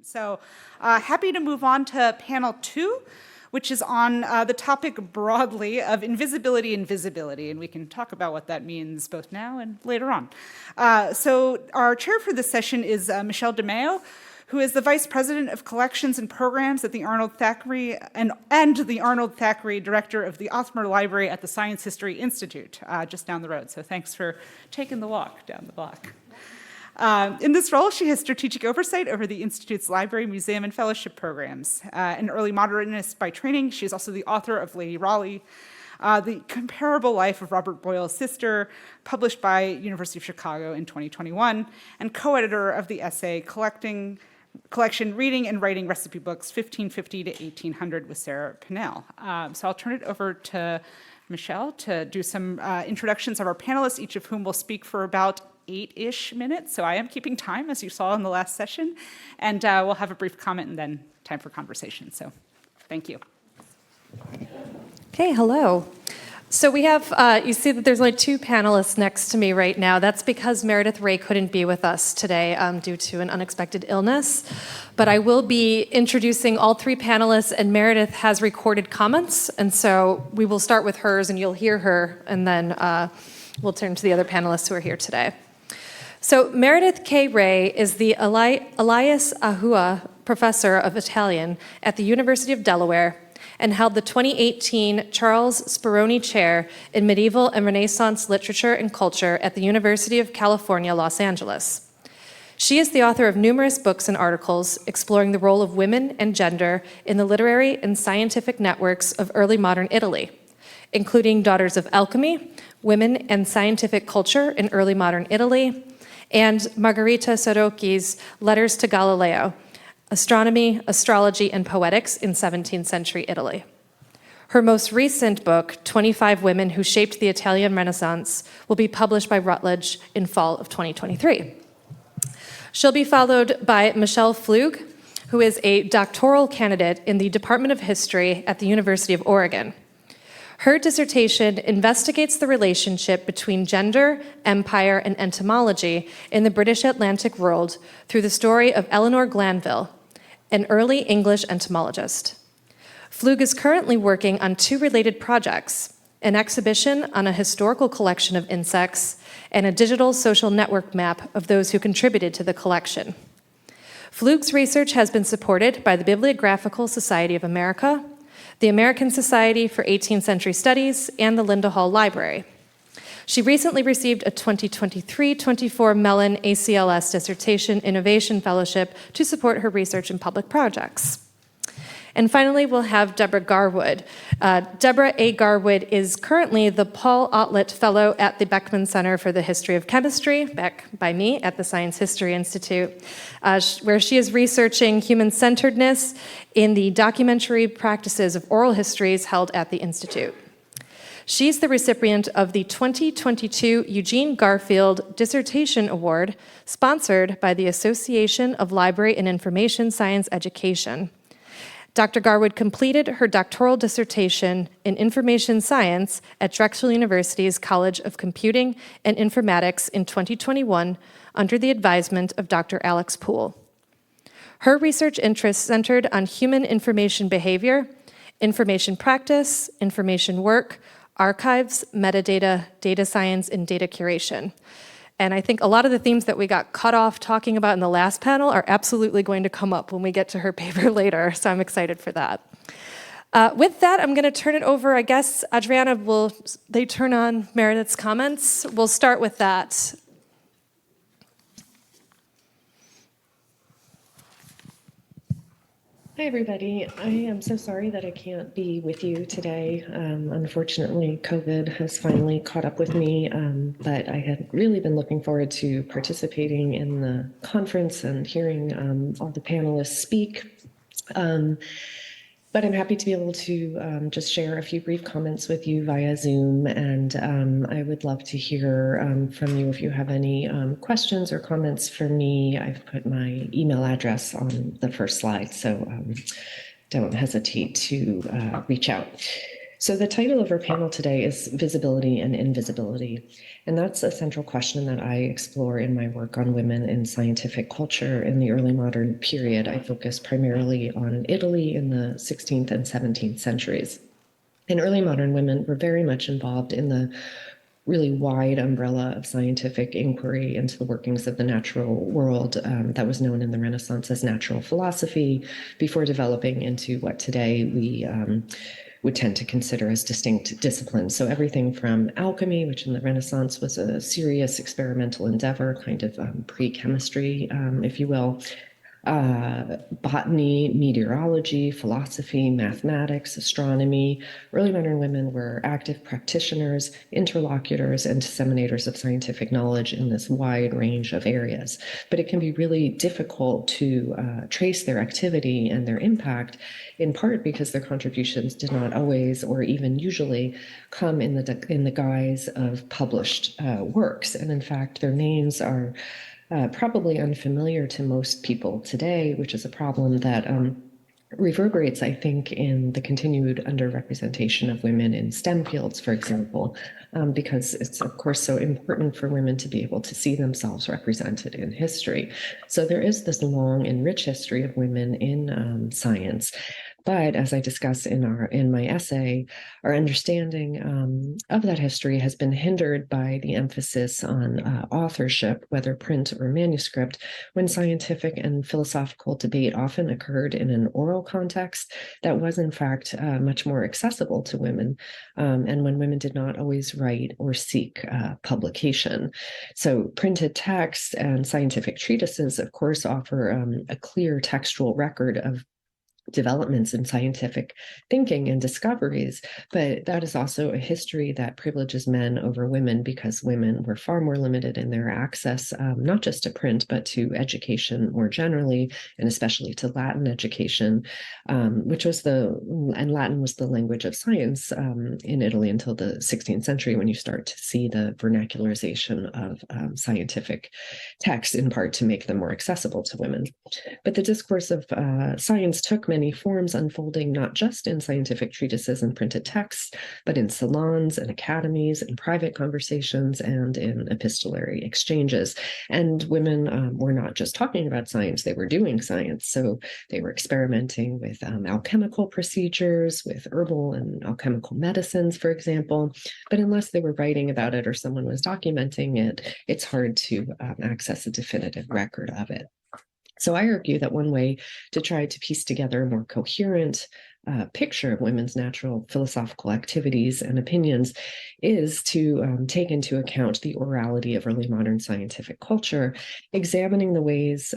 So happy to move on to panel 2, which is on the topic broadly of invisibility and visibility, and we can talk about what that means both now and later on. So our chair for this session is Michelle DeMeo, who is the Vice President of Collections and Programs at the Arnold Thackeray and the Arnold Thackeray Director of the Othmer Library at the Science History Institute, just down the road. So thanks for taking the walk down the block. In this role, she has strategic oversight over the Institute's library, museum, and fellowship programs. An early modernist by training, she is also the author of Lady Raleigh, The Comparable Life of Robert Boyle's Sister, published by University of Chicago in 2021, and co-editor of the essay collection Reading and Writing Recipe Books 1550 to 1800 with Sarah Pinnell. So I'll turn it over to Michelle to do some introductions of our panelists, each of whom will speak for about 8-ish minutes. So I am keeping time, as you saw in the last session. And we'll have a brief comment and then time for conversation. So thank you. Okay, hello. So we have, you see that there's only 2 panelists next to me right now. That's because Meredith Ray couldn't be with us today due to an unexpected illness. But I will be introducing all 3 panelists, and Meredith has recorded comments. And so we will start with hers, and you'll hear her, and then we'll turn to the other panelists who are here today. So Meredith K. Ray is the Elias Ahua Professor of Italian at the University of Delaware and held the 2018 Charles Speroni Chair in Medieval and Renaissance Literature and Culture at the University of California, Los Angeles. She is the author of numerous books and articles exploring the role of women and gender in the literary and scientific networks of early modern Italy, including Daughters of Alchemy, Women and Scientific Culture in Early Modern Italy, and Margarita Saroki's Letters to Galileo, Astronomy, Astrology, and Poetics in 17th Century Italy. Her most recent book, 25 Women Who Shaped the Italian Renaissance, will be published by Routledge in fall of 2023. She'll be followed by Michelle Flug, who is a doctoral candidate in the Department of History at the University of Oregon. Her dissertation investigates the relationship between gender, empire, and entomology in the British Atlantic world through the story of Eleanor Glanville, an early English entomologist. Flug is currently working on 2 related projects, an exhibition on a historical collection of insects and a digital social network map of those who contributed to the collection. Flug's research has been supported by the Bibliographical Society of America, the American Society for 18th Century Studies, and the Linda Hall Library. She recently received a 2023-24 Mellon ACLS Dissertation Innovation Fellowship to support her research in public projects. And finally, we'll have Deborah Garwood. Deborah A. Garwood is currently the Paul Otlet Fellow at the Beckman Center for the History of Chemistry, back by me at the Science History Institute, where she is researching human-centeredness in the documentary practices of oral histories held at the Institute. She's the recipient of the 2022 Eugene Garfield Dissertation Award, sponsored by the Association of Library and Information Science Education. Dr. Garwood completed her doctoral dissertation in information science at Drexel University's College of Computing and Informatics in 2021 under the advisement of Dr. Alex Poole. Her research interests centered on human information behavior, information practice, information work, archives, metadata, data science, and data curation. And I think a lot of the themes that we got cut off talking about in the last panel are absolutely going to come up when we get to her paper later, so I'm excited for that. With that, I'm going to turn it over. I guess, Adriana, will they turn on Meredith's comments? We'll start with that. Hi, everybody. I am so sorry that I can't be with you today. Unfortunately, COVID has finally caught up with me, but I had really been looking forward to participating in the conference and hearing all the panelists speak. But I'm happy to be able to just share a few brief comments with you via Zoom, and I would love to hear from you if you have any questions or comments for me. I've put my email address on the first slide, so don't hesitate to reach out. So the title of our panel today is Visibility and Invisibility, and that's a central question that I explore in my work on women in scientific culture in the early modern period. I focus primarily on Italy in the 16th and 17th centuries. And early modern women were very much involved in the really wide umbrella of scientific inquiry into the workings of the natural world that was known in the Renaissance as natural philosophy, before developing into what today we would tend to consider as distinct disciplines. So everything from alchemy, which in the Renaissance was a serious experimental endeavor, kind of pre-chemistry, if you will, botany, meteorology, philosophy, mathematics, astronomy. Early modern women were active practitioners, interlocutors, and disseminators of scientific knowledge in this wide range of areas. But it can be really difficult to trace their activity and their impact, in part because their contributions did not always, or even usually, come in the guise of published works. And in fact, their names are probably unfamiliar to most people today, which is a problem that reverberates, I think, in the continued underrepresentation of women in STEM fields, for example, because it's, of course, so important for women to be able to see themselves represented in history. So there is this long and rich history of women in science. But as I discuss in my essay, our understanding of that history has been hindered by the emphasis on authorship, whether print or manuscript, when scientific and philosophical debate often occurred in an oral context that was, in fact, much more accessible to women, and when women did not always write or seek publication. So printed texts and scientific treatises, of course, offer a clear textual record of developments in scientific thinking and discoveries, but that is also a history that privileges men over women, because women were far more limited in their access, not just to print, but to education more generally, and especially to Latin education, and Latin was the language of science in Italy until the 16th century, when you start to see the vernacularization of scientific texts, in part to make them more accessible to women. But the discourse of science took many forms, unfolding not just in scientific treatises and printed texts, but in salons and academies and private conversations and in epistolary exchanges. And women were not just talking about science, they were doing science. So they were experimenting with alchemical procedures, with herbal and alchemical medicines, for example. But unless they were writing about it or someone was documenting it, it's hard to access a definitive record of it. So I argue that one way to try to piece together a more coherent picture of women's natural philosophical activities and opinions is to take into account the orality of early modern scientific culture, examining the ways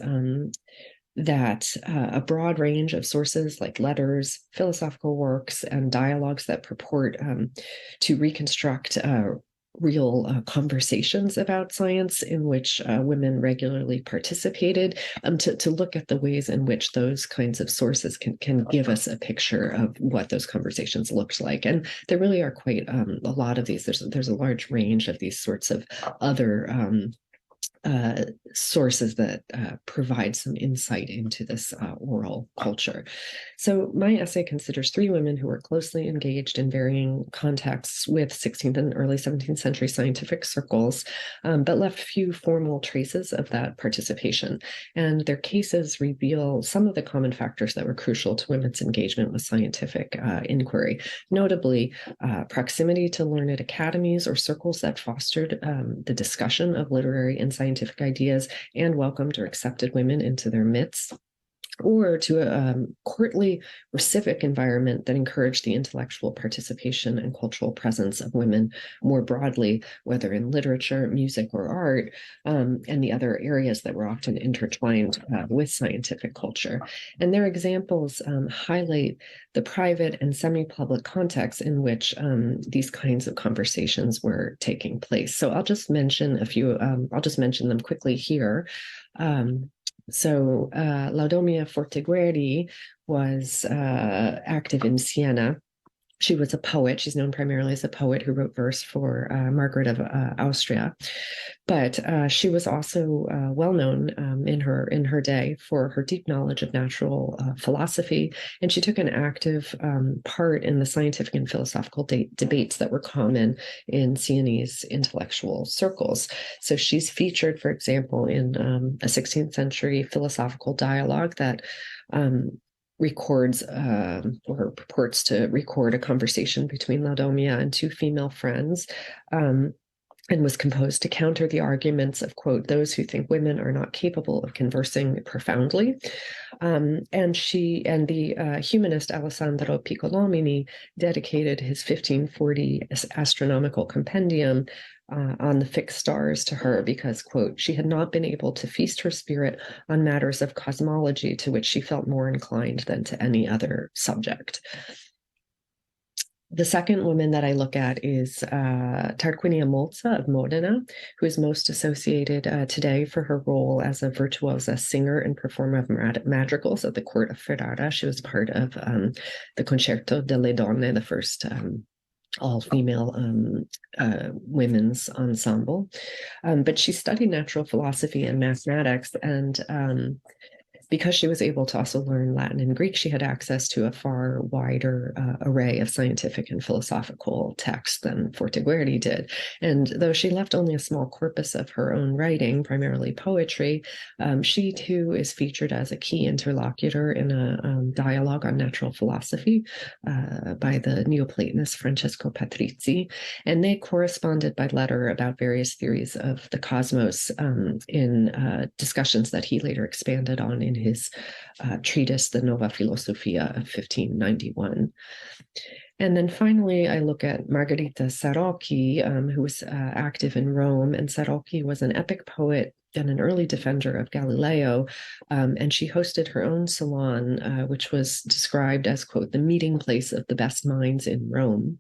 that a broad range of sources like letters, philosophical works, and dialogues that purport to reconstruct real conversations about science in which women regularly participated, to look at the ways in which those kinds of sources can give us a picture of what those conversations looked like. And there really are quite a lot of these. There's a large range of these sorts of other sources that provide some insight into this oral culture. So my essay considers three women who were closely engaged in varying contexts with 16th and early 17th century scientific circles, but left few formal traces of that participation. And their cases reveal some of the common factors that were crucial to women's engagement with scientific inquiry, notably proximity to learned academies or circles that fostered the discussion of literary and scientific ideas and welcomed or accepted women into their midst, or to a courtly or civic environment that encouraged the intellectual participation and cultural presence of women more broadly, whether in literature, music, or art, and the other areas that were often intertwined with scientific culture. And their examples highlight the private and semi-public context in which these kinds of conversations were taking place. So I'll just mention a few, I'll just mention them quickly here. So Laudomia Fortegueri was active in Siena She was a poet. She's known primarily as a poet who wrote verse for Margaret of Austria, but she was also well known in her day for her deep knowledge of natural philosophy, and she took an active part in the scientific and philosophical debates that were common in Sienese intellectual circles. So she's featured, for example, in a 16th century philosophical dialogue that records or purports to record a conversation between Ladomia and two female friends, and was composed to counter the arguments of, quote, those who think women are not capable of conversing profoundly. And the humanist Alessandro Piccolomini dedicated his 1540 astronomical compendium on the fixed stars to her because, quote, she had not been able to feast her spirit on matters of cosmology to which she felt more inclined than to any other subject. The second woman that I look at is Tarquinia Malta of Modena, who is most associated today for her role as a virtuosa singer and performer of madrigals at the court of Ferrara. She was part of the Concerto delle Donne, the first all-female women's ensemble. But she studied natural philosophy and mathematics, and because she was able to also learn Latin and Greek, she had access to a far wider array of scientific and philosophical texts than Forteguerri did. And though she left only a small corpus of her own writing, primarily poetry, she too is featured as a key interlocutor in a dialogue on natural philosophy by the Neoplatonist Francesco Patrizzi. And they corresponded by letter about various theories of the cosmos in discussions that he later expanded on in his treatise, The Nova Philosophia of 1591. And then finally, I look at Margarita Saroki, who was active in Rome. And Saroki was an epic poet and an early defender of Galileo. And she hosted her own salon, which was described as, quote, the meeting place of the best minds in Rome.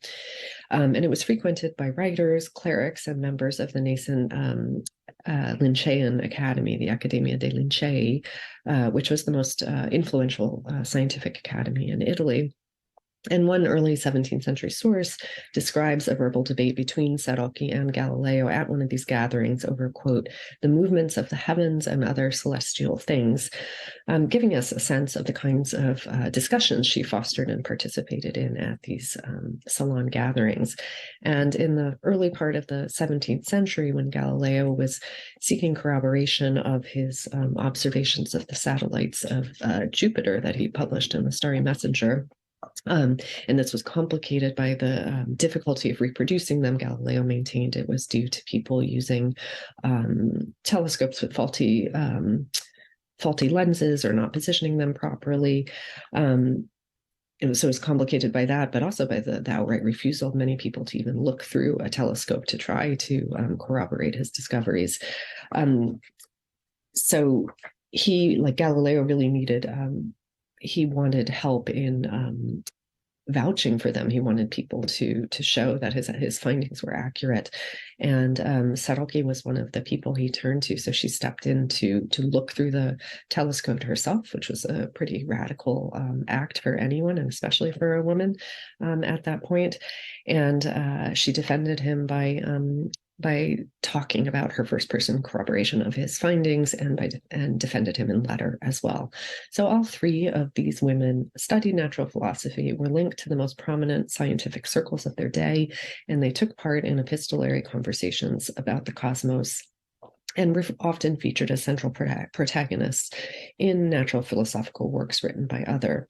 And it was frequented by writers, clerics, and members of the nascent Lincean Academy, the Accademia dei Lincei, which was the most influential scientific academy in Italy. And one early 17th century source describes a verbal debate between Saroki and Galileo at one of these gatherings over, quote, the movements of the heavens and other celestial things, giving us a sense of the kinds of discussions she fostered and participated in at these salon gatherings. And in the early part of the 17th century, when Galileo was seeking corroboration of his observations of the satellites of Jupiter that he published in the Starry Messenger, and this was complicated by the difficulty of reproducing them. Galileo maintained it was due to people using telescopes with faulty lenses or not positioning them properly. So it was complicated by that, but also by the outright refusal of many people to even look through a telescope to try to corroborate his discoveries. So he, like Galileo, really needed he wanted help in vouching for them. He wanted people to show that his findings were accurate. And Saroki was one of the people he turned to. So she stepped in to look through the telescope herself, which was a pretty radical act for anyone, and especially for a woman at that point. And she defended him by talking about her first-person corroboration of his findings and defended him in letter as well. So all three of these women studied natural philosophy, were linked to the most prominent scientific circles of their day, and they took part in epistolary conversations about the cosmos and were often featured as central protagonists in natural philosophical works written by others.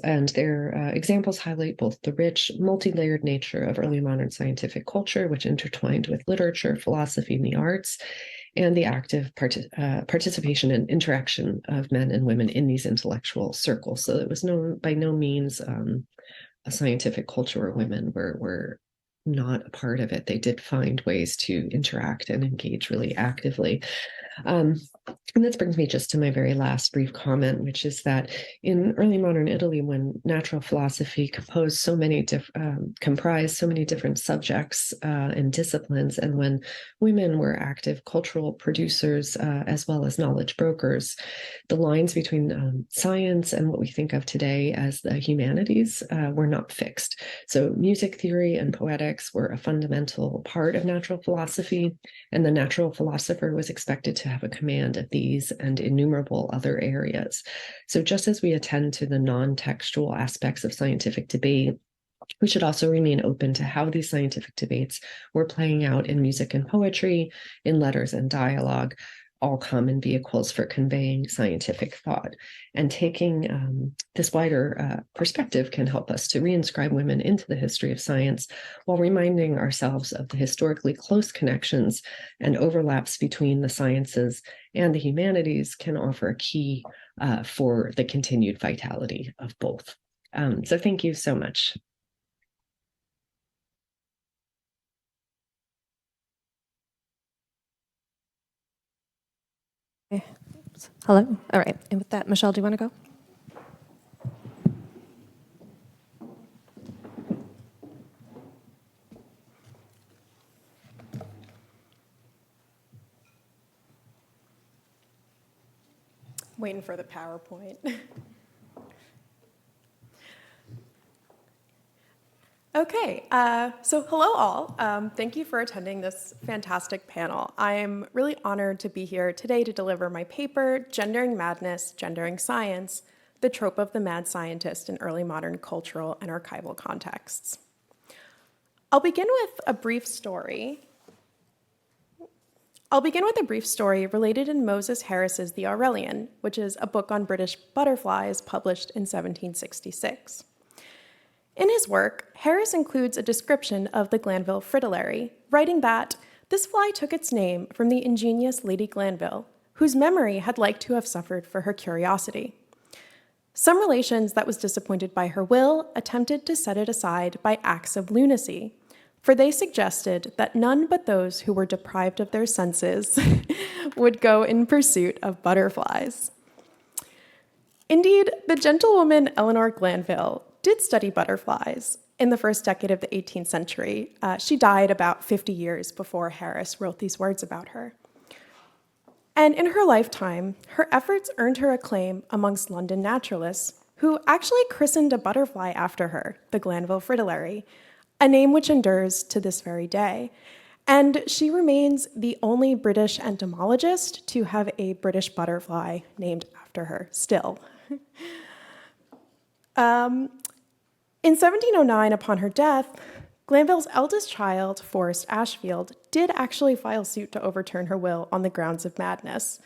And their examples highlight both the rich, multi-layered nature of early modern scientific culture, which intertwined with literature, philosophy, and the arts, and the active participation and interaction of men and women in these intellectual circles. So it was by no means a scientific culture where women were not a part of it. They did find ways to interact and engage really actively. And this brings me just to my very last brief comment, which is that in early modern Italy, when natural philosophy comprised so many different subjects and disciplines, and when women were active cultural producers as well as knowledge brokers, the lines between science and what we think of today as the humanities were not fixed. So music theory and poetics were a fundamental part of natural philosophy, and the natural philosopher was expected to have a command of these and innumerable other areas. So just as we attend to the non-textual aspects of scientific debate, we should also remain open to how these scientific debates were playing out in music and poetry, in letters and dialogue, all common vehicles for conveying scientific thought. And taking this wider perspective can help us to reinscribe women into the history of science while reminding ourselves of the historically close connections and overlaps between the sciences and the humanities can offer a key for the continued vitality of both. So thank you so much. Hello. All right. And with that, Michelle, do you want to go? Waiting for the PowerPoint. Okay, so hello all. Thank you for attending this fantastic panel. I am really honored to be here today to deliver my paper, Gendering Madness, Gendering Science, the Trope of the Mad Scientist in Early Modern Cultural and Archival Contexts. I'll begin with a brief story related in Moses Harris's The Aurelian, which is a book on British butterflies published in 1766. In his work, Harris includes a description of the Glanville fritillary, writing that this fly took its name from the ingenious Lady Glanville, whose memory had like to have suffered for her curiosity. Some relations that was disappointed by her will attempted to set it aside by acts of lunacy, for they suggested that none but those who were deprived of their senses would go in pursuit of butterflies. Indeed, the gentlewoman Eleanor Glanville did study butterflies in the first decade of the 18th century. She died about 50 years before Harris wrote these words about her. And in her lifetime, her efforts earned her acclaim amongst London naturalists, who actually christened a butterfly after her, the Glanville fritillary, a name which endures to this very day. And she remains the only British entomologist to have a British butterfly named after her still. In 1709, upon her death, Glanville's eldest child, Forrest Ashfield, did actually file suit to overturn her will on the grounds of madness,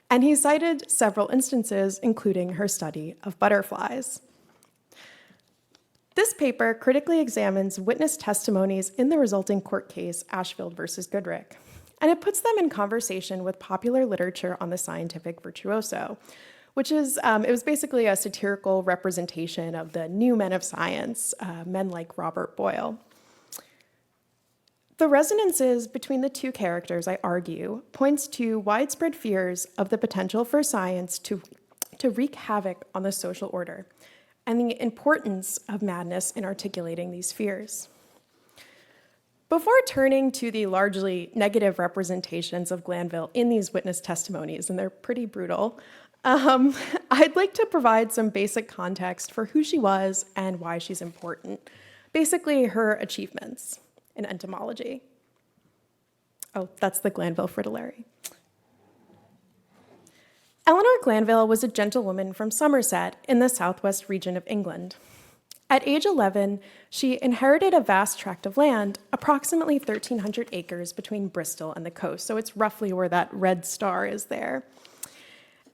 and he cited several instances, including her study of butterflies. This paper critically examines witness testimonies in the resulting court case, Ashfield versus Goodricke, and it puts them in conversation with popular literature on the scientific virtuoso, which is, it was basically a satirical representation of the new men of science, men like Robert Boyle. The resonances between the two characters, I argue, points to widespread fears of the potential for science to wreak havoc on the social order, and the importance of madness in articulating these fears. Before turning to the largely negative representations of Glanville in these witness testimonies, and they're pretty brutal, I'd like to provide some basic context for who she was and why she's important. Basically, her achievements in entomology. Oh, that's the Glanville fritillary. Eleanor Glanville was a gentlewoman from Somerset in the southwest region of England. At age 11, she inherited a vast tract of land, approximately 1,300 acres between Bristol and the coast, so it's roughly where that red star is there.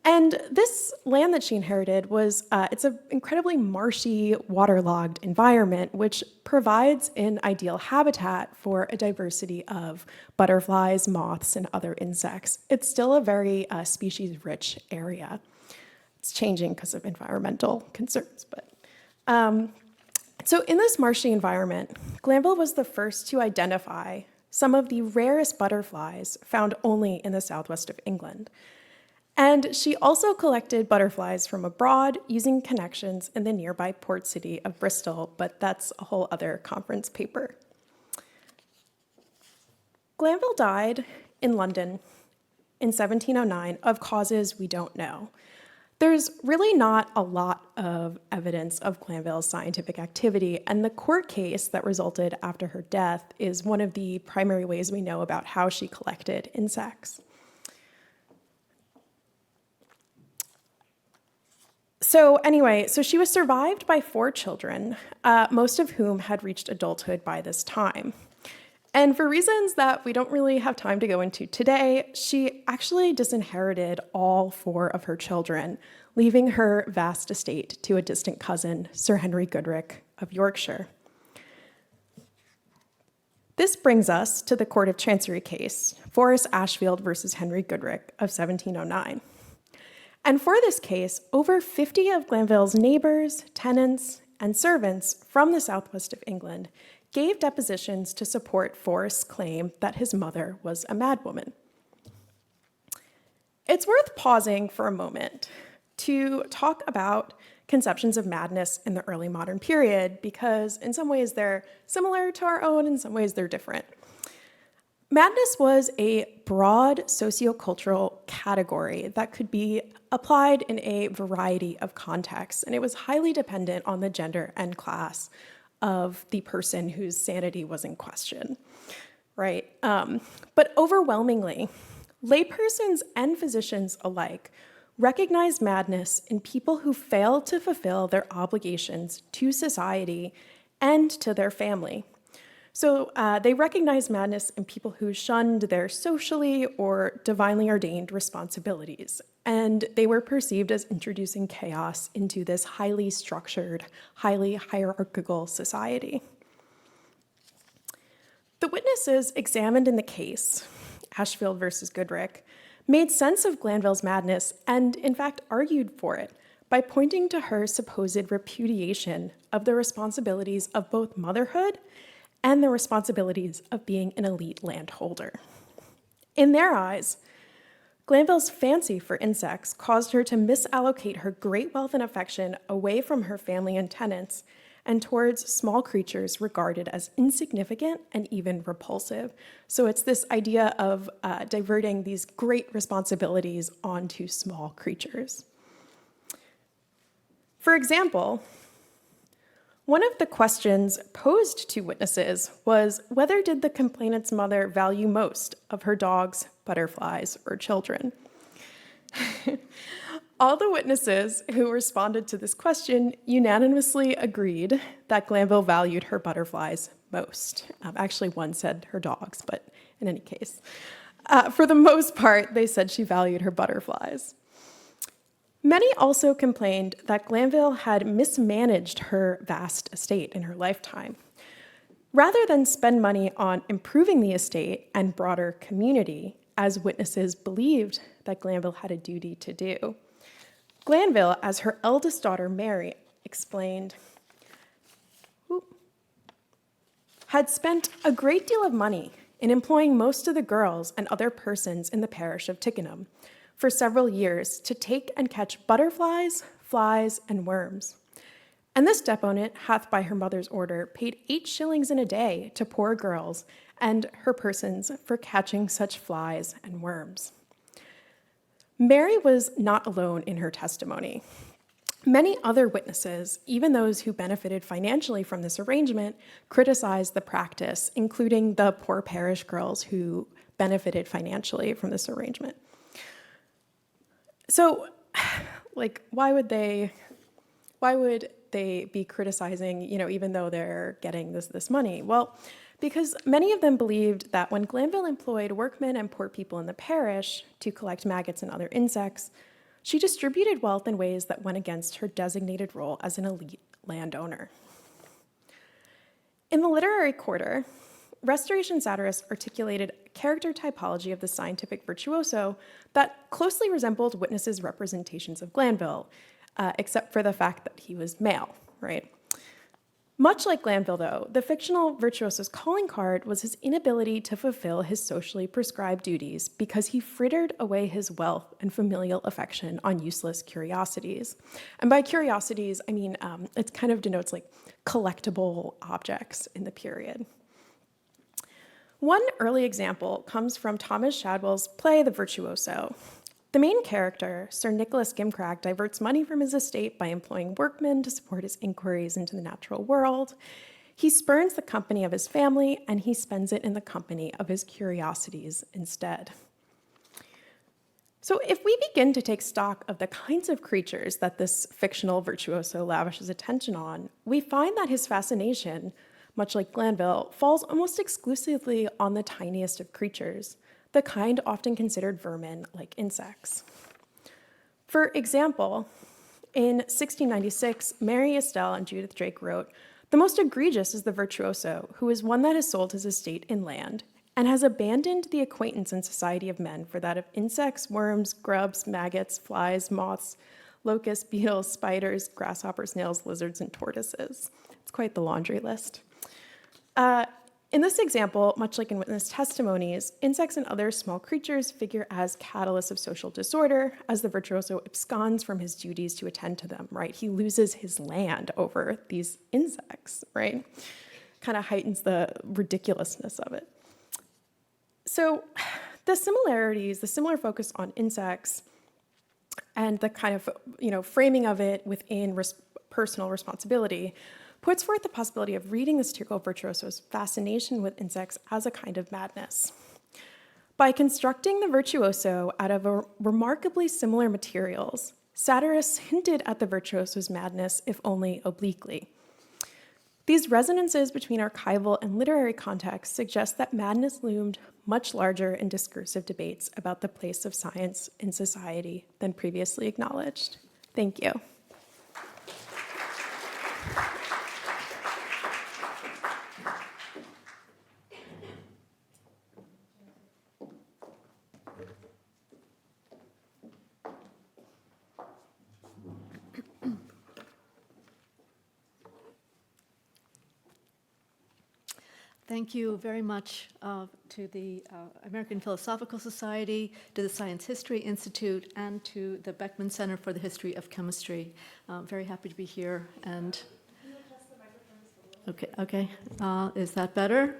And this land that she inherited was, it's an incredibly marshy, waterlogged environment, which provides an ideal habitat for a diversity of butterflies, moths, and other insects. It's still a very species-rich area. It's changing because of environmental concerns, but So in this marshy environment, Glanville was the first to identify some of the rarest butterflies found only in the southwest of England. And she also collected butterflies from abroad using connections in the nearby port city of Bristol, but that's a whole other conference paper. Glanville died in London in 1709 of causes we don't know. There's really not a lot of evidence of Glanville's scientific activity, and the court case that resulted after her death is one of the primary ways we know about how she collected insects. So she was survived by 4 children, most of whom had reached adulthood by this time. And for reasons that we don't really have time to go into today, she actually disinherited all 4 of her children, leaving her vast estate to a distant cousin, Sir Henry Goodricke of Yorkshire. This brings us to the Court of Chancery case, Forrest Ashfield versus Henry Goodricke of 1709. And for this case, over 50 of Glanville's neighbors, tenants, and servants from the southwest of England gave depositions to support Forrest's claim that his mother was a madwoman. It's worth pausing for a moment to talk about conceptions of madness in the early modern period, because in some ways they're similar to our own, in some ways they're different. Madness was a broad sociocultural category that could be applied in a variety of contexts, and it was highly dependent on the gender and class of the person whose sanity was in question, right? But overwhelmingly, laypersons and physicians alike recognized madness in people who failed to fulfill their obligations to society and to their family. So they recognized madness in people who shunned their socially or divinely ordained responsibilities, and they were perceived as introducing chaos into this highly structured, highly hierarchical society. The witnesses examined in the case, Ashfield versus Goodricke, made sense of Glanville's madness and, in fact, argued for it by pointing to her supposed repudiation of the responsibilities of both motherhood and the responsibilities of being an elite landholder. In their eyes, Glanville's fancy for insects caused her to misallocate her great wealth and affection away from her family and tenants and towards small creatures regarded as insignificant and even repulsive. So it's this idea of diverting these great responsibilities onto small creatures. For example, one of the questions posed to witnesses was whether did the complainant's mother value most of her dogs, butterflies, or children? All the witnesses who responded to this question unanimously agreed that Glanville valued her butterflies most. Actually, one said her dogs, but in any case. For the most part, they said she valued her butterflies. Many also complained that Glanville had mismanaged her vast estate in her lifetime. Rather than spend money on improving the estate and broader community, as witnesses believed that Glanville had a duty to do, Glanville, as her eldest daughter Mary explained, had spent a great deal of money in employing most of the girls and other persons in the parish of Tickenham for several years to take and catch butterflies, flies, and worms. And this deponent hath by her mother's order paid 8 shillings in a day to poor girls and her persons for catching such flies and worms. Mary was not alone in her testimony. Many other witnesses, even those who benefited financially from this arrangement, criticized the practice, including the poor parish girls who benefited financially from this arrangement. So, why would they be criticizing, even though they're getting this money? Well, because many of them believed that when Glanville employed workmen and poor people in the parish to collect maggots and other insects, she distributed wealth in ways that went against her designated role as an elite landowner. In the literary quarter, Restoration satirists articulated a character typology of the scientific virtuoso that closely resembled witnesses' representations of Glanville, except for the fact that he was male, right? Much like Glanville, though, the fictional virtuoso's calling card was his inability to fulfill his socially prescribed duties because he frittered away his wealth and familial affection on useless curiosities. And by curiosities, I mean, it kind of denotes like collectible objects in the period. One early example comes from Thomas Shadwell's play, The Virtuoso. The main character, Sir Nicholas Gimcrack, diverts money from his estate by employing workmen to support his inquiries into the natural world. He spurns the company of his family, and he spends it in the company of his curiosities instead. So if we begin to take stock of the kinds of creatures that this fictional virtuoso lavishes attention on, we find that his fascination, much like Glanville, falls almost exclusively on the tiniest of creatures, the kind often considered vermin like insects. For example, in 1696, Mary Estelle and Judith Drake wrote, "The most egregious is the virtuoso, who is one that has sold his estate in land, and has abandoned the acquaintance and society of men for that of insects, worms, grubs, maggots, flies, moths, locusts, beetles, spiders, grasshoppers, snails, lizards, and tortoises." It's quite the laundry list. In this example, much like in witness testimonies, insects and other small creatures figure as catalysts of social disorder as the virtuoso absconds from his duties to attend to them, right? He loses his land over these insects, right? Kind of heightens the ridiculousness of it. So the similar focus on insects and the kind of, framing of it within personal responsibility puts forth the possibility of reading the satirical virtuoso's fascination with insects as a kind of madness. By constructing the virtuoso out of remarkably similar materials, satirists hinted at the virtuoso's madness, if only obliquely. These resonances between archival and literary contexts suggest that madness loomed much larger in discursive debates about the place of science in society than previously acknowledged. Thank you. Thank you very much to the American Philosophical Society, to the Science History Institute, and to the Beckman Center for the History of Chemistry. Very happy to be here. And okay. Is that better?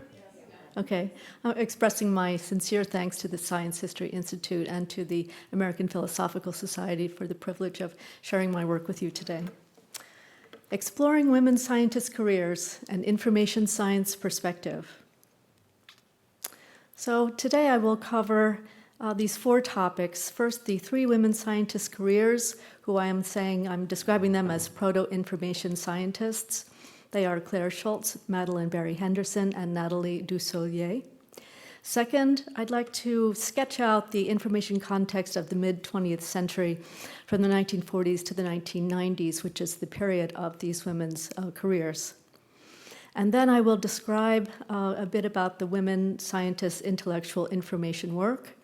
Okay. I'm expressing my sincere thanks to the Science History Institute and to the American Philosophical Society for the privilege of sharing my work with you today. Exploring women scientists' careers, an information science perspective. So today I will cover these 4 topics. First, the 3 women scientists' careers, who I'm describing them as proto-information scientists. They are Claire Schultz, Madeleine Berry Henderson, and Natalie Duselier. Second, I'd like to sketch out the information context of the mid-20th century from the 1940s to the 1990s, which is the period of these women's careers. And then I will describe a bit about the women scientists' intellectual information work.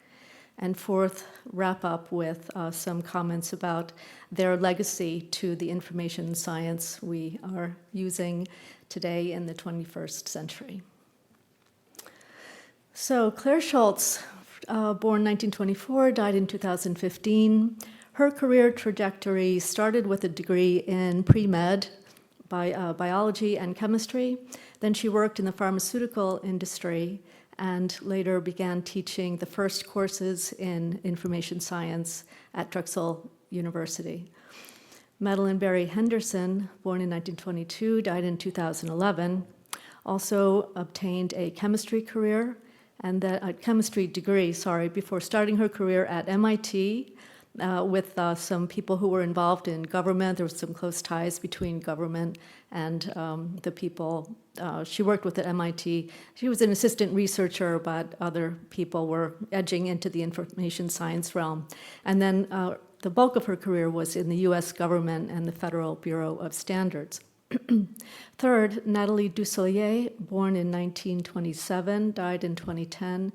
And fourth, wrap up with some comments about their legacy to the information science we are using today in the 21st century. So Claire Schultz, born 1924, died in 2015. Her career trajectory started with a degree in pre-med, biology and chemistry. Then she worked in the pharmaceutical industry and later began teaching the first courses in information science at Drexel University. Madeleine Berry Henderson, born in 1922, died in 2011, also obtained a chemistry degree, before starting her career at MIT with some people who were involved in government. There was some close ties between government and the people she worked with at MIT. She was an assistant researcher, but other people were edging into the information science realm. And then the bulk of her career was in the US government and the Federal Bureau of Standards. Third, Natalie Duselier, born in 1927, died in 2010,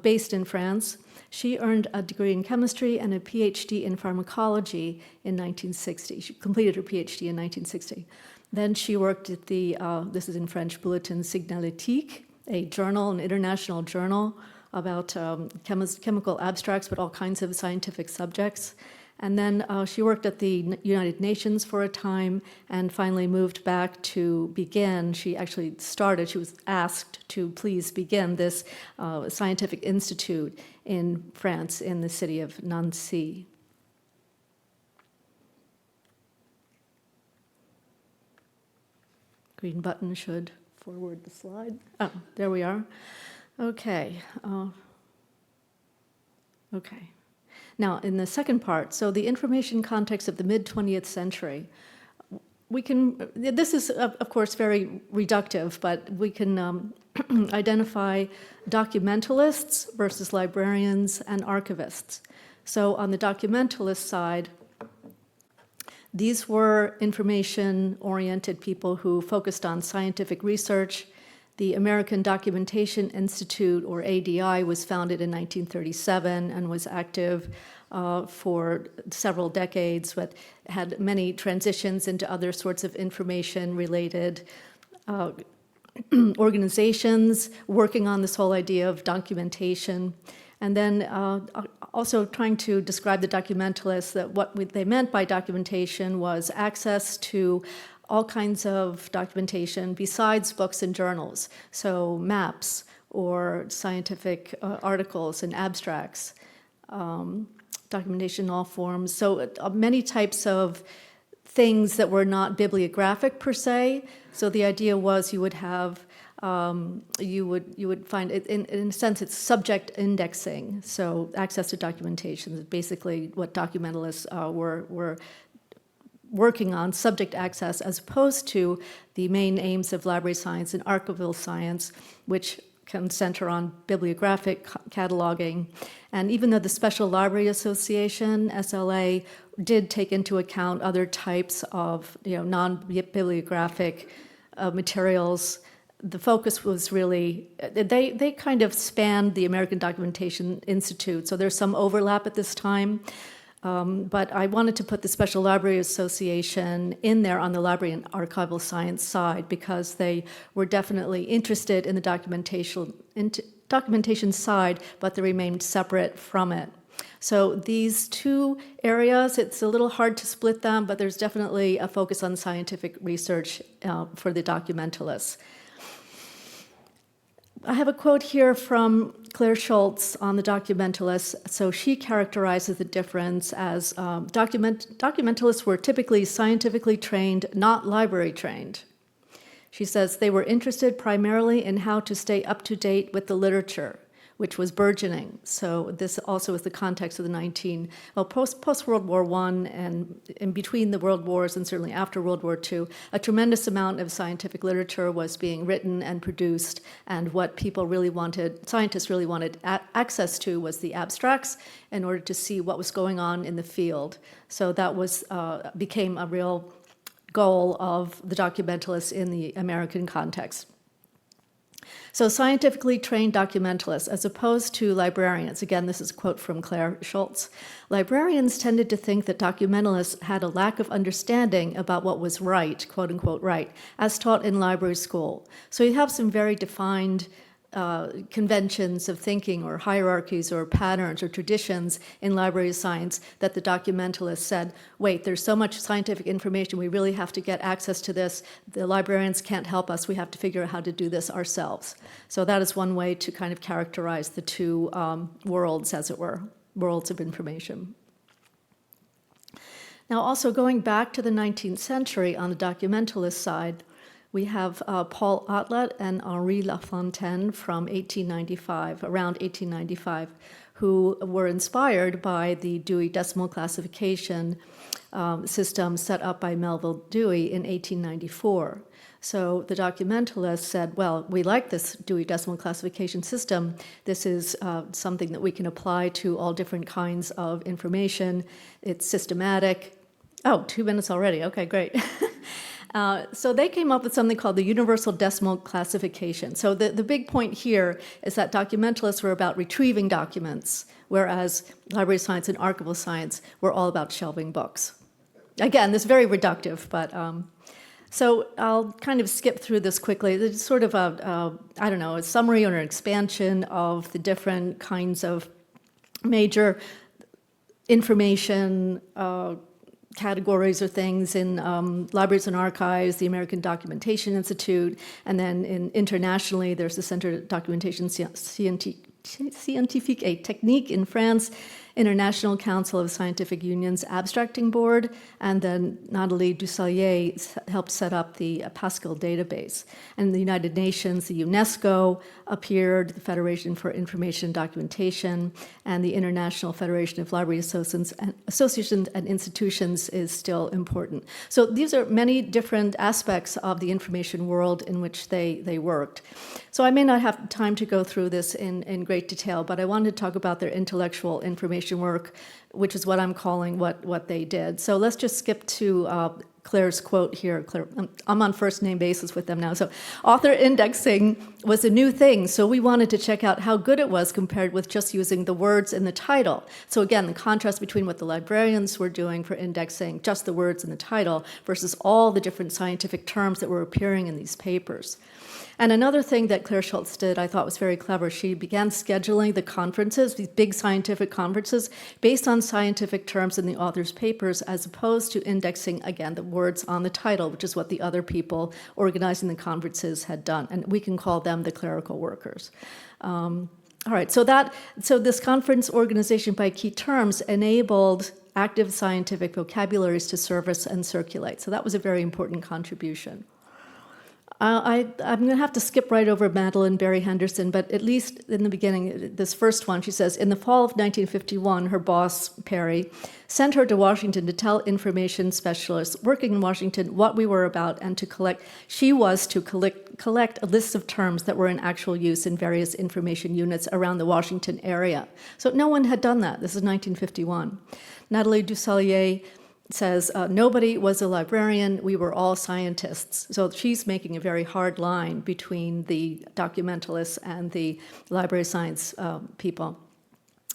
based in France. She earned a degree in chemistry and a PhD in pharmacology in 1960. She completed her PhD in 1960. Then she worked at the, this is in French, Bulletin Signalétique, a journal, an international journal about chemical abstracts, but all kinds of scientific subjects. And then she worked at the United Nations for a time and finally moved back to begin. She actually started, she was asked to please begin this scientific institute in France in the city of Nancy. Green button should forward the slide. Oh, there we are. Okay. Okay. Now, in the second part, so the information context of the mid-20th century, we can, this is, of course, very reductive, but we can identify documentalists versus librarians and archivists. So on the documentalist side, these were information-oriented people who focused on scientific research. The American Documentation Institute, or ADI, was founded in 1937 and was active for several decades, but had many transitions into other sorts of information-related organizations working on this whole idea of documentation. And then also trying to describe the documentalists, that what they meant by documentation was access to all kinds of documentation besides books and journals, so maps or scientific articles and abstracts, documentation in all forms. So many types of things that were not bibliographic per se. So the idea was you would have, you would find it, in a sense, it's subject indexing. So access to documentation is basically what documentalists were working on, subject access, as opposed to the main aims of library science and archival science, which can center on bibliographic cataloging. And even though the Special Library Association, SLA, did take into account other types of non-bibliographic materials, the focus was really, they kind of spanned the American Documentation Institute, so there's some overlap at this time. But I wanted to put the Special Library Association in there on the library and archival science side because they were definitely interested in the documentation side, but they remained separate from it. So these two areas, it's a little hard to split them, but there's definitely a focus on scientific research for the documentalists. I have a quote here from Claire Schultz on the documentalists. So she characterizes the difference as documentalists were typically scientifically trained, not library trained. She says they were interested primarily in how to stay up to date with the literature, which was burgeoning. So this also is the context of the post-World War I and in between the World Wars and certainly after World War II, a tremendous amount of scientific literature was being written and produced, and what people really wanted, scientists really wanted access to was the abstracts in order to see what was going on in the field. So that was became a real goal of the documentalists in the American context. So scientifically trained documentalists, as opposed to librarians, again, this is a quote from Claire Schultz, librarians tended to think that documentalists had a lack of understanding about what was right, quote unquote right, as taught in library school. So you have some very defined conventions of thinking or hierarchies or patterns or traditions in library science that the documentalists said, wait, there's so much scientific information, we really have to get access to this. The librarians can't help us, we have to figure out how to do this ourselves. So that is one way to kind of characterize the two worlds, as it were, worlds of information. Now also going back to the 19th century on the documentalist side, we have Paul Otlet and Henri Lafontaine from 1895, around 1895, who were inspired by the Dewey Decimal Classification system set up by Melville Dewey in 1894. So the documentalists said, well, we like this Dewey Decimal Classification system. This is something that we can apply to all different kinds of information. It's systematic. Oh, 2 minutes already. Okay, great. So they came up with something called the Universal Decimal Classification. So the big point here is that documentalists were about retrieving documents, whereas library science and archival science were all about shelving books. Again, this is very reductive, but So I'll kind of skip through this quickly. It's sort of a summary or an expansion of the different kinds of major information categories or things in libraries and archives, the American Documentation Institute, and then internationally there's the Centre de Documentation Scientifique et Technique in France, International Council of Scientific Unions Abstracting Board, and then Natalie Duselier helped set up the Pascal database. And the United Nations, the UNESCO appeared, the Federation for Information Documentation, and the International Federation of Library Associations and Institutions is still important. So these are many different aspects of the information world in which they worked. So I may not have time to go through this in great detail, but I wanted to talk about their intellectual information work, which is what I'm calling what they did. So let's just skip to Claire's quote here. Claire, I'm on first name basis with them now. So author indexing was a new thing, so we wanted to check out how good it was compared with just using the words in the title. So again, the contrast between what the librarians were doing for indexing, just the words in the title, versus all the different scientific terms that were appearing in these papers. And another thing that Claire Schultz did I thought was very clever, she began scheduling the conferences, these big scientific conferences, based on scientific terms in the author's papers, as opposed to indexing, again, the words on the title, which is what the other people organizing the conferences had done. And we can call them the clerical workers. All right, so this conference organization by key terms enabled active scientific vocabularies to surface and circulate. So that was a very important contribution. I'm going to have to skip right over Madeline Berry Henderson, but at least in the beginning, this first one, she says, in the fall of 1951, her boss, Perry, sent her to Washington to tell information specialists working in Washington what we were about and to collect a list of terms that were in actual use in various information units around the Washington area. So no one had done that. This is 1951. Natalie Duselier says, nobody was a librarian, we were all scientists. So she's making a very hard line between the documentalists and the library science people.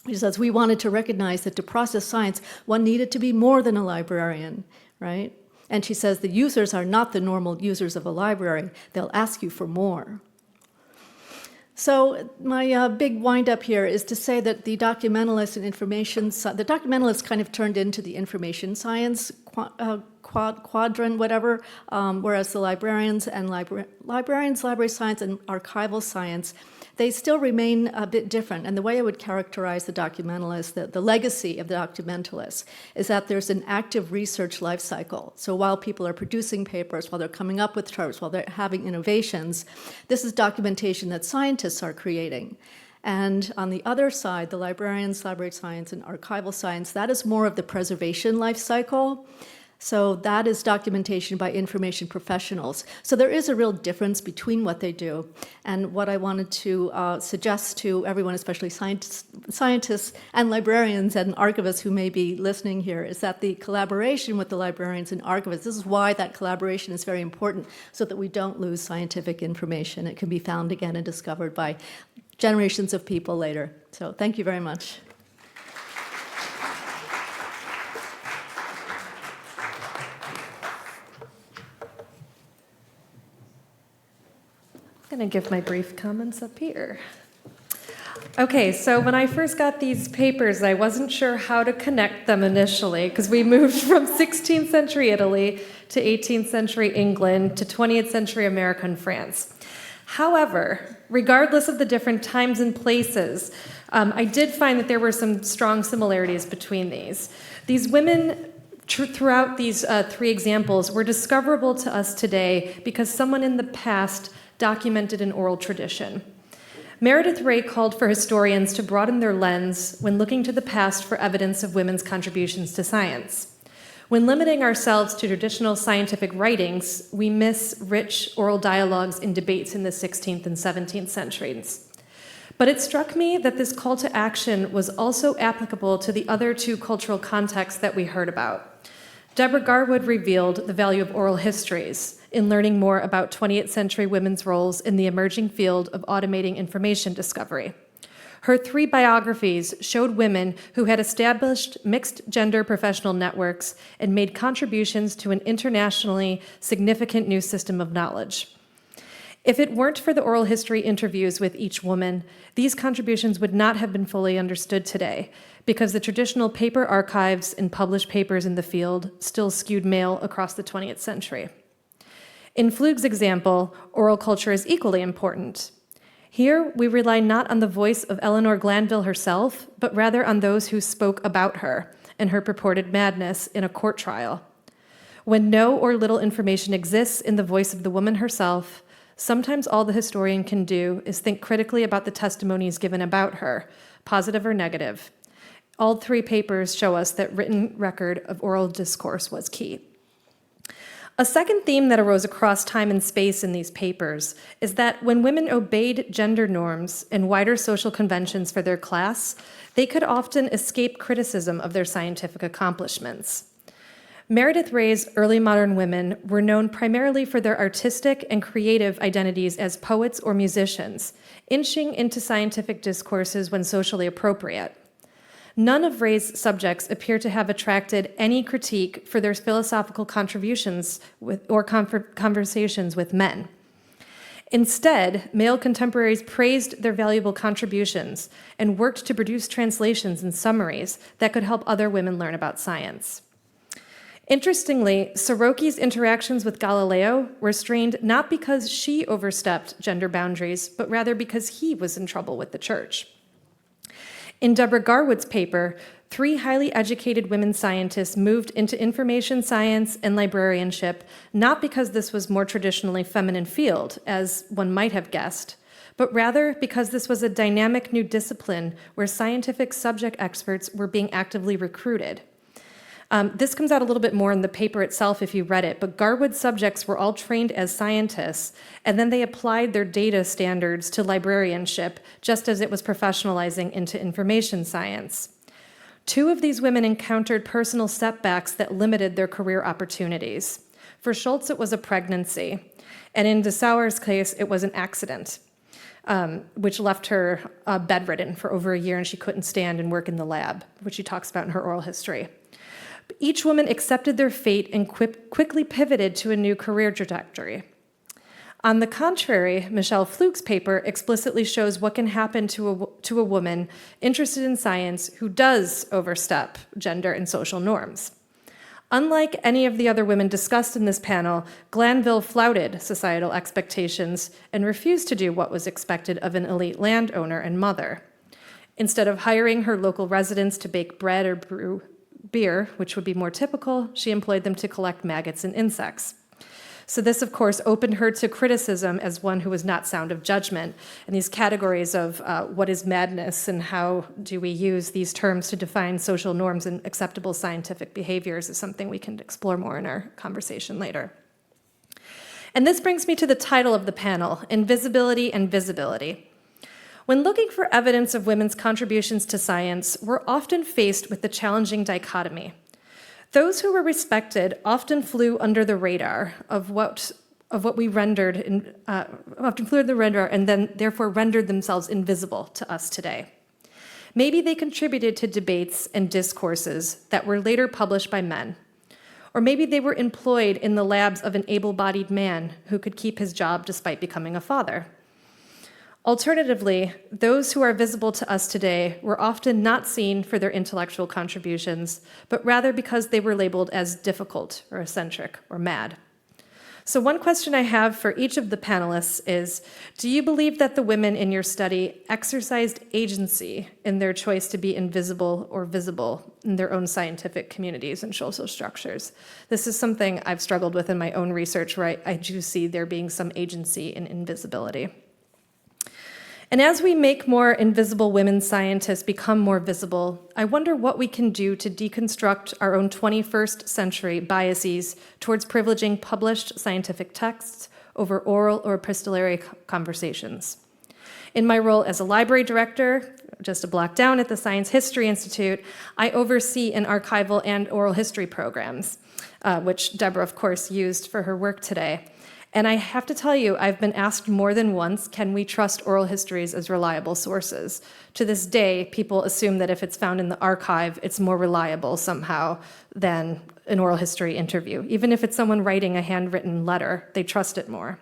She says, we wanted to recognize that to process science, one needed to be more than a librarian, right? And she says, the users are not the normal users of a library. They'll ask you for more. So my big wind-up here is to say that the documentalists and the documentalists kind of turned into the information science quadrant, whatever, whereas the librarians and library science and archival science, they still remain a bit different. And the way I would characterize the documentalists, the legacy of the documentalists, is that there's an active research life cycle. So while people are producing papers, while they're coming up with terms, while they're having innovations, this is documentation that scientists are creating. And on the other side, the librarians, library science, and archival science, that is more of the preservation life cycle. So that is documentation by information professionals. So there is a real difference between what they do. And what I wanted to suggest to everyone, especially scientists and librarians and archivists who may be listening here, is that the collaboration with the librarians and archivists, this is why that collaboration is very important, so that we don't lose scientific information. It can be found again and discovered by generations of people later. So thank you very much. I'm going to give my brief comments up here. Okay, so when I first got these papers, I wasn't sure how to connect them initially, because we moved from 16th century Italy to 18th century England to 20th century America and France. However, regardless of the different times and places, I did find that there were some strong similarities between these. These women throughout these three examples were discoverable to us today because someone in the past documented an oral tradition. Meredith Ray called for historians to broaden their lens when looking to the past for evidence of women's contributions to science. When limiting ourselves to traditional scientific writings, we miss rich oral dialogues in debates in the 16th and 17th centuries. But it struck me that this call to action was also applicable to the other two cultural contexts that we heard about. Deborah Garwood revealed the value of oral histories in learning more about 20th century women's roles in the emerging field of automating information discovery. Her 3 biographies showed women who had established mixed-gender professional networks and made contributions to an internationally significant new system of knowledge. If it weren't for the oral history interviews with each woman, these contributions would not have been fully understood today, because the traditional paper archives and published papers in the field still skewed male across the 20th century. In Flug's example, oral culture is equally important. Here, we rely not on the voice of Eleanor Glanville herself, but rather on those who spoke about her and her purported madness in a court trial. When no or little information exists in the voice of the woman herself, sometimes all the historian can do is think critically about the testimonies given about her, positive or negative. All 3 papers show us that written record of oral discourse was key. A second theme that arose across time and space in these papers is that when women obeyed gender norms and wider social conventions for their class, they could often escape criticism of their scientific accomplishments. Meredith Ray's early modern women were known primarily for their artistic and creative identities as poets or musicians, inching into scientific discourses when socially appropriate. None of Ray's subjects appear to have attracted any critique for their philosophical contributions or conversations with men. Instead, male contemporaries praised their valuable contributions and worked to produce translations and summaries that could help other women learn about science. Interestingly, Saroki's interactions with Galileo were strained not because she overstepped gender boundaries, but rather because he was in trouble with the church. In Deborah Garwood's paper, 3 highly educated women scientists moved into information science and librarianship, not because this was more traditionally feminine field, as one might have guessed, but rather because this was a dynamic new discipline where scientific subject experts were being actively recruited. This comes out a little bit more in the paper itself if you read it, but Garwood's subjects were all trained as scientists, and then they applied their data standards to librarianship, just as it was professionalizing into information science. 2 of these women encountered personal setbacks that limited their career opportunities. For Schultz, it was a pregnancy, and in DeSauer's case, it was an accident, which left her bedridden for over a year, and she couldn't stand and work in the lab, which she talks about in her oral history. Each woman accepted their fate and quickly pivoted to a new career trajectory. On the contrary, Michelle Flug's paper explicitly shows what can happen to a woman interested in science who does overstep gender and social norms. Unlike any of the other women discussed in this panel, Glanville flouted societal expectations and refused to do what was expected of an elite landowner and mother. Instead of hiring her local residents to bake bread or brew beer, which would be more typical, she employed them to collect maggots and insects. So this, of course, opened her to criticism as one who was not sound of judgment. And these categories of what is madness and how do we use these terms to define social norms and acceptable scientific behaviors is something we can explore more in our conversation later. And this brings me to the title of the panel, Invisibility and Visibility. When looking for evidence of women's contributions to science, we're often faced with the challenging dichotomy. Those who were respected often flew under the radar of what we rendered, often flew under the radar and then therefore rendered themselves invisible to us today. Maybe they contributed to debates and discourses that were later published by men. Or maybe they were employed in the labs of an able-bodied man who could keep his job despite becoming a father. Alternatively, those who are visible to us today were often not seen for their intellectual contributions, but rather because they were labeled as difficult or eccentric or mad. So one question I have for each of the panelists is, do you believe that the women in your study exercised agency in their choice to be invisible or visible in their own scientific communities and social structures? This is something I've struggled with in my own research, where I do see there being some agency in invisibility. And as we make more invisible women scientists become more visible, I wonder what we can do to deconstruct our own 21st century biases towards privileging published scientific texts over oral or epistolary conversations. In my role as a library director, just a block down at the Science History Institute, I oversee an archival and oral history programs, which Deborah, of course, used for her work today. And I have to tell you, I've been asked more than once, can we trust oral histories as reliable sources? To this day, people assume that if it's found in the archive, it's more reliable somehow than an oral history interview. Even if it's someone writing a handwritten letter, they trust it more.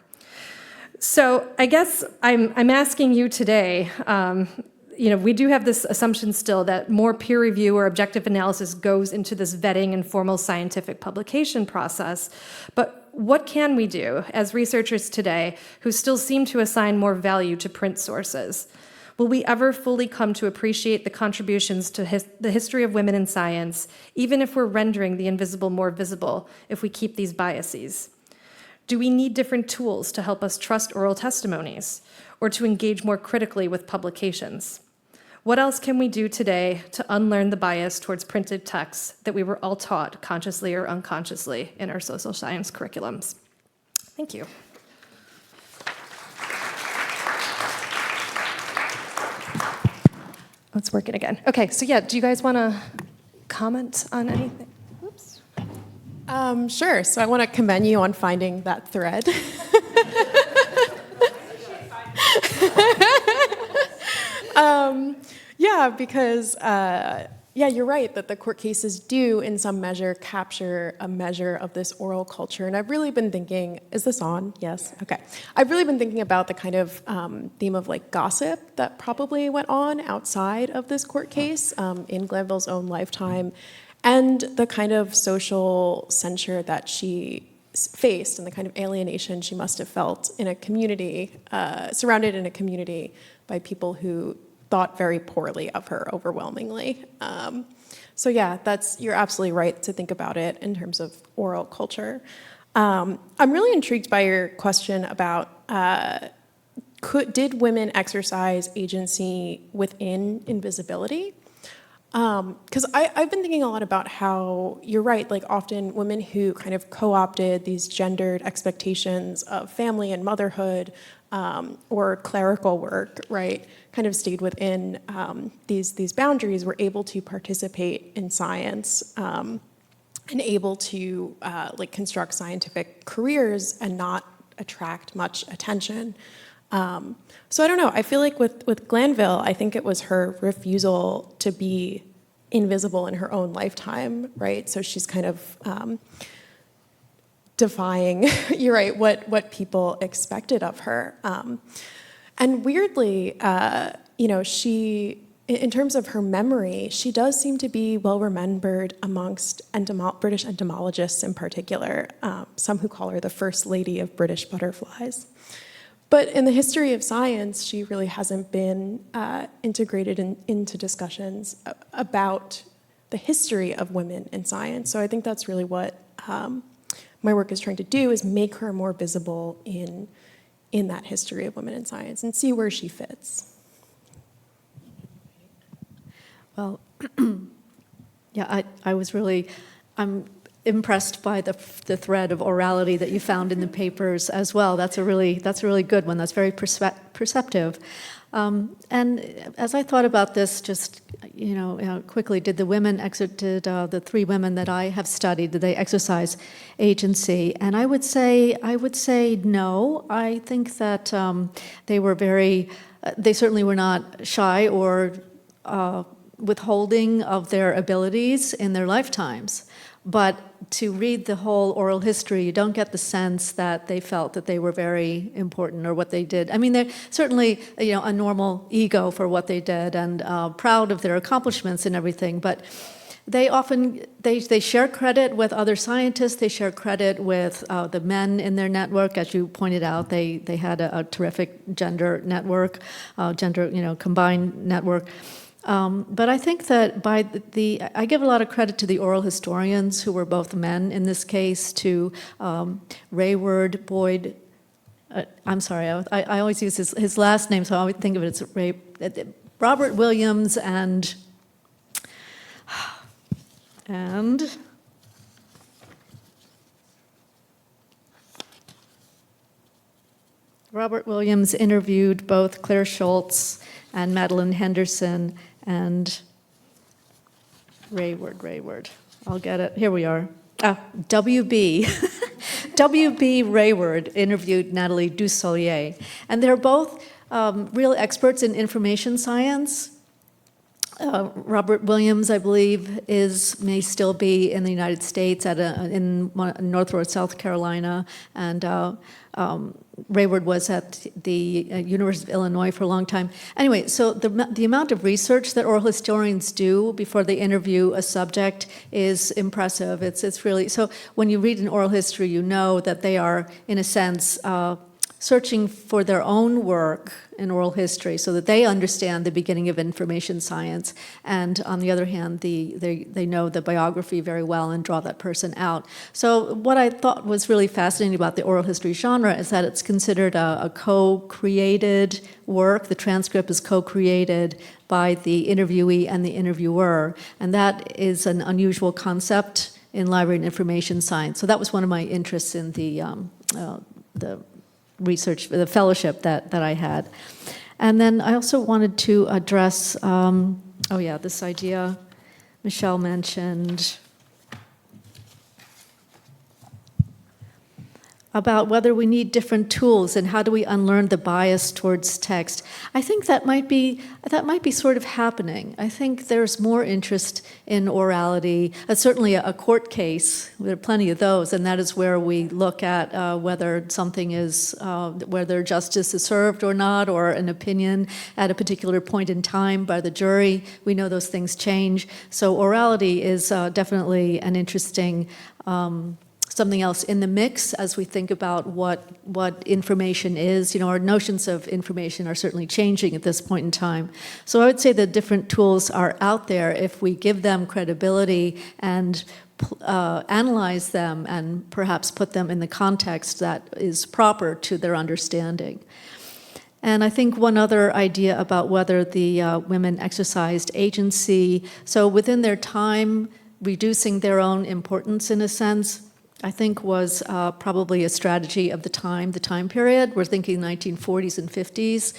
So I guess I'm asking you today, we do have this assumption still that more peer review or objective analysis goes into this vetting and formal scientific publication process. But what can we do as researchers today who still seem to assign more value to print sources? Will we ever fully come to appreciate the contributions to the history of women in science, even if we're rendering the invisible more visible, if we keep these biases? Do we need different tools to help us trust oral testimonies, or to engage more critically with publications? What else can we do today to unlearn the bias towards printed texts that we were all taught, consciously or unconsciously, in our social science curriculums? Thank you. Oh, it's working again. Okay, so yeah, do you guys want to comment on anything? Oops. Sure. So I want to commend you on finding that thread. Yeah, because you're right that the court cases do, in some measure, capture a measure of this oral culture. And I've really been thinking, is this on? Yes. Okay. I've really been thinking about the kind of theme of like gossip that probably went on outside of this court case in Glanville's own lifetime, and the kind of social censure that she faced and the kind of alienation she must have felt in a community, surrounded in a community by people who thought very poorly of her overwhelmingly. So yeah, you're absolutely right to think about it in terms of oral culture. I'm really intrigued by your question about did women exercise agency within invisibility? Because I've been thinking a lot about how you're right, like often women who kind of co-opted these gendered expectations of family and motherhood or clerical work, right, kind of stayed within these boundaries, were able to participate in science and able to construct scientific careers and not attract much attention. So I don't know, I feel like with Glanville, I think it was her refusal to be invisible in her own lifetime, right? So she's kind of defying, you're right, what people expected of her. And weirdly, she, in terms of her memory, she does seem to be well remembered amongst British entomologists in particular, some who call her the First Lady of British Butterflies. But in the history of science, she really hasn't been integrated into discussions about the history of women in science. So I think that's really what my work is trying to do, is make her more visible in that history of women in science and see where she fits. Well, yeah, I'm impressed by the thread of orality that you found in the papers as well. That's a really good one. That's very perceptive. And as I thought about this, just quickly, did the three women that I have studied, did they exercise agency? And I would say no. I think that they certainly were not shy or withholding of their abilities in their lifetimes. But to read the whole oral history, you don't get the sense that they felt that they were very important or what they did. I mean, they're certainly a normal ego for what they did and proud of their accomplishments and everything. But they often they share credit with other scientists. They share credit with the men in their network, as you pointed out. They had a terrific gender network, combined network. But I think that I give a lot of credit to the oral historians who were both men in this case, to Rayward Boyd. I'm sorry, I always use his last name, so I always think of it as Robert Williams and Robert Williams interviewed both Claire Schultz and Madeline Henderson and Rayward. I'll get it. Here we are. WB. W.B. Rayward interviewed Natalie Duselier, and they're both real experts in information science. Robert Williams, I believe, may still be in the United States in Northwest South Carolina, and Rayward was at the University of Illinois for a long time. Anyway, so the amount of research that oral historians do before they interview a subject is impressive. It's really, so when you read an oral history, you know that they are, in a sense, searching for their own work in oral history so that they understand the beginning of information science, and on the other hand, they know the biography very well and draw that person out. So what I thought was really fascinating about the oral history genre is that it's considered a co-created work. The transcript is co-created by the interviewee and the interviewer, and that is an unusual concept in library and information science. So that was one of my interests in the research, the fellowship that I had. And then I also wanted to address, this idea Michelle mentioned about whether we need different tools and how do we unlearn the bias towards text. I think that might be sort of happening. I think there's more interest in orality. Certainly a court case, there are plenty of those, and that is where we look at whether something is, whether justice is served or not, or an opinion at a particular point in time by the jury. We know those things change. So orality is definitely an interesting something else in the mix as we think about what information is. Our notions of information are certainly changing at this point in time. So I would say that different tools are out there if we give them credibility and analyze them and perhaps put them in the context that is proper to their understanding. And I think one other idea about whether the women exercised agency, so within their time, reducing their own importance in a sense, I think was probably a strategy of the time period. We're thinking 1940s and 50s.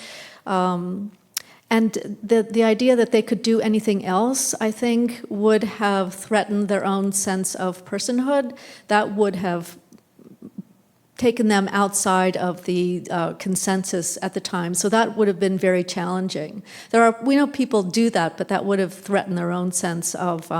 And the idea that they could do anything else, I think, would have threatened their own sense of personhood. That would have taken them outside of the consensus at the time. So that would have been very challenging. We know people do that, but that would have threatened their own sense of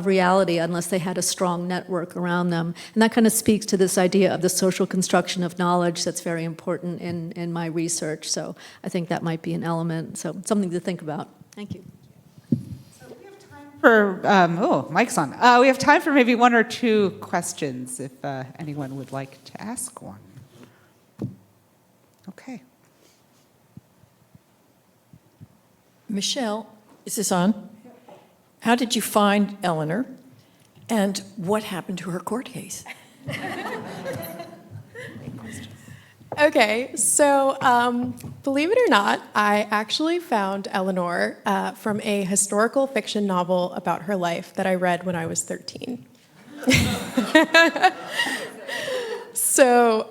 reality unless they had a strong network around them. And that kind of speaks to this idea of the social construction of knowledge that's very important in my research. So I think that might be an element. So something to think about. Thank you. Mic's on. We have time for maybe one or two questions if anyone would like to ask one. Okay. Michelle, is this on? How did you find Eleanor, and what happened to her court case? Okay, so believe it or not, I actually found Eleanor from a historical fiction novel about her life that I read when I was 13. So,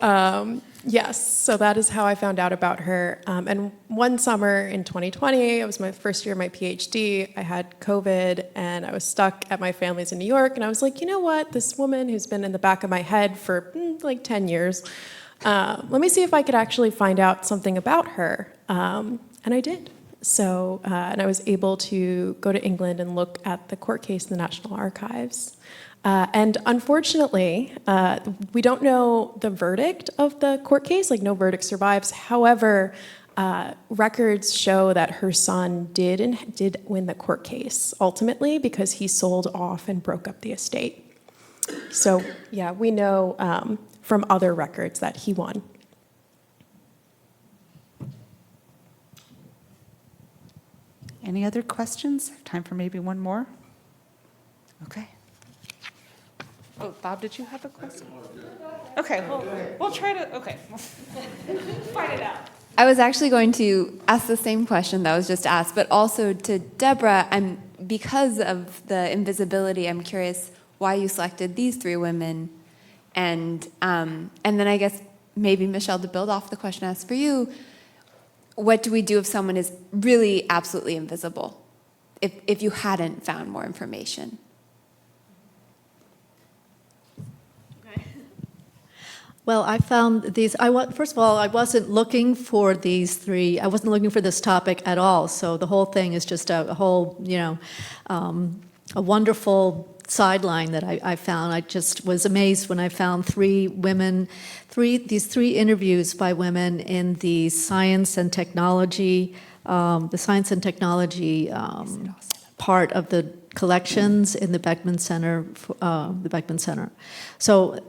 yes, so that is how I found out about her. And one summer in 2020, it was my first year of my PhD, I had COVID, and I was stuck at my family's in New York, and I was like, you know what, this woman who's been in the back of my head for like 10 years, let me see if I could actually find out something about her. And I did. So, and I was able to go to England and look at the court case in the National Archives. And unfortunately, we don't know the verdict of the court case, like no verdict survives. However, records show that her son did win the court case ultimately because he sold off and broke up the estate. So yeah, we know from other records that he won. Any other questions? Time for maybe one more? Okay. Oh, Bob, did you have a question? Okay, we'll try to, okay. Find it out. I was actually going to ask the same question that was just asked, but also to Deborah, because of the invisibility, I'm curious why you selected these three women. And then I guess maybe, Michelle, to build off the question asked for you, what do we do if someone is really absolutely invisible, if you hadn't found more information? Well, I found these, first of all, I wasn't looking for these three, I wasn't looking for this topic at all. So the whole thing is just a whole, a wonderful sideline that I found. I just was amazed when I found these three interviews by women in the science and technology, part of the collections in the Beckman Center, So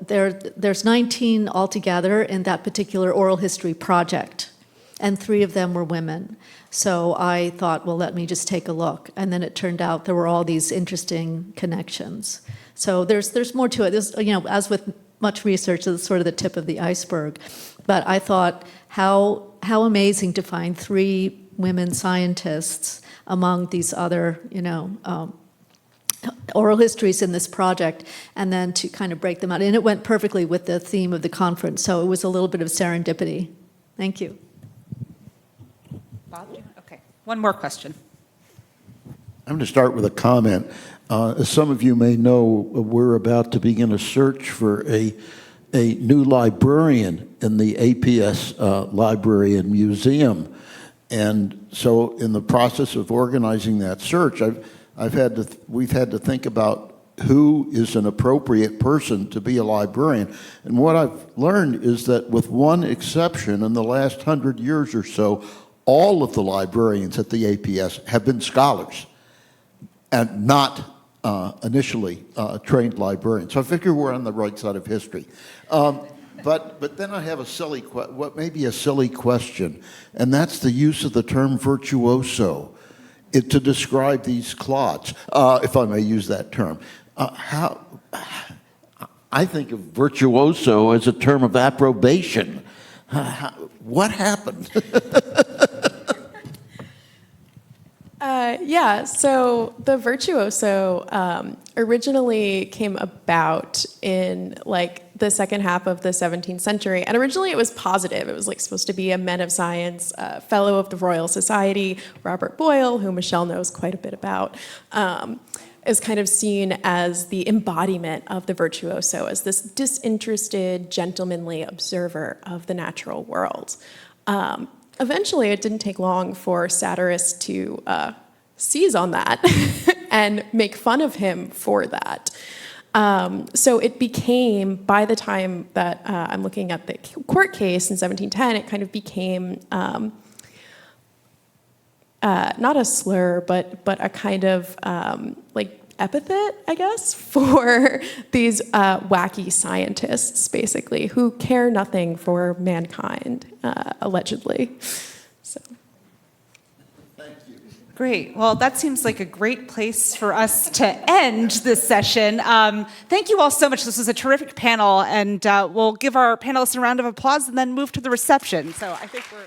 there's 19 altogether in that particular oral history project, and 3 of them were women. So I thought, well, let me just take a look. And then it turned out there were all these interesting connections. So there's more to it. There's, as with much research, it's sort of the tip of the iceberg. But I thought, how amazing to find 3 women scientists among these other, oral histories in this project, and then to kind of break them out. And it went perfectly with the theme of the conference, so it was a little bit of serendipity. Thank you. Bob? Okay, one more question. I'm going to start with a comment. As some of you may know, we're about to begin a search for a new librarian in the APS Library and Museum. And so in the process of organizing that search, we've had to think about who is an appropriate person to be a librarian. And what I've learned is that with one exception, in the last 100 years or so, all of the librarians at the APS have been scholars and not initially trained librarians. So I figure we're on the right side of history. But then I have what may be a silly question, and that's the use of the term virtuoso to describe these clots, if I may use that term. I think of virtuoso as a term of approbation. What happened? So the virtuoso originally came about in the second half of the 17th century, and originally it was positive. It was supposed to be a man of science, fellow of the Royal Society. Robert Boyle, who Michelle knows quite a bit about, is kind of seen as the embodiment of the virtuoso, as this disinterested, gentlemanly observer of the natural world. Eventually, it didn't take long for satirists to seize on that and make fun of him for that. So it became, by the time that I'm looking at the court case in 1710, it kind of became not a slur, but a kind of epithet, I guess, for these wacky scientists, basically, who care nothing for mankind, allegedly. So. Great. Well, that seems like a great place for us to end this session. Thank you all so much. This was a terrific panel, and we'll give our panelists a round of applause and then move to the reception. So I think we're...